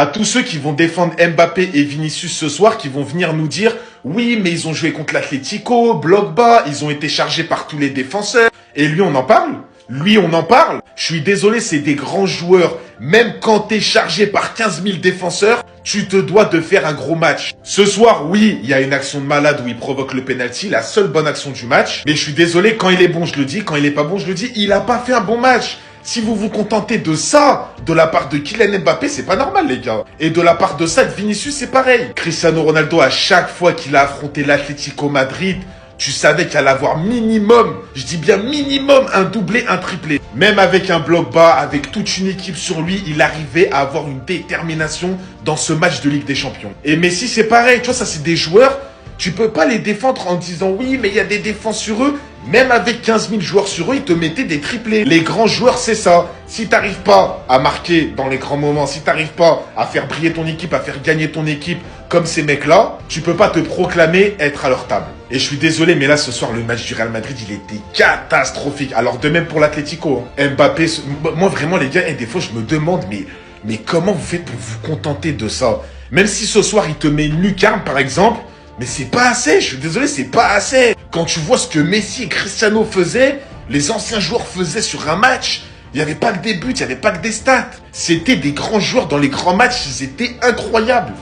À tous ceux qui vont défendre Mbappé et Vinicius ce soir, qui vont venir nous dire « Oui, mais ils ont joué contre l'Atlético, bloc bas, ils ont été chargés par tous les défenseurs. » Et lui, on en parle? Lui, on en parle? Je suis désolé, c'est des grands joueurs. Même quand t'es chargé par 15 000 défenseurs, tu te dois de faire un gros match. Ce soir, oui, il y a une action de malade où il provoque le penalty, la seule bonne action du match. Mais je suis désolé, quand il est bon, je le dis. Quand il est pas bon, je le dis. Il a pas fait un bon match. Si vous vous contentez de ça, de la part de Kylian Mbappé, c'est pas normal, les gars. Et de la part de ça, de Vinicius, c'est pareil. Cristiano Ronaldo, à chaque fois qu'il a affronté l'Atlético Madrid, tu savais qu'il allait avoir minimum, je dis bien minimum, un doublé, un triplé. Même avec un bloc bas, avec toute une équipe sur lui, il arrivait à avoir une détermination dans ce match de Ligue des Champions. Et Messi, c'est pareil. Tu vois, ça, c'est des joueurs, tu peux pas les défendre en disant oui, mais il y a des défenses sur eux. Même avec 15 000 joueurs sur eux, ils te mettaient des triplés. Les grands joueurs, c'est ça. Si t'arrives pas à marquer dans les grands moments, si t'arrives pas à faire briller ton équipe, à faire gagner ton équipe comme ces mecs-là, tu peux pas te proclamer être à leur table. Et je suis désolé, mais là, ce soir, le match du Real Madrid, il était catastrophique. Alors, de même pour l'Atlético. Mbappé, moi, vraiment, les gars, et des fois, je me demande, mais comment vous faites pour vous contenter de ça? Même si ce soir, il te met une lucarne, par exemple, mais c'est pas assez, je suis désolé, c'est pas assez. Quand tu vois ce que Messi et Cristiano faisaient, les anciens joueurs faisaient sur un match, il n'y avait pas que des buts, il n'y avait pas que des stats. C'était des grands joueurs dans les grands matchs, ils étaient incroyables.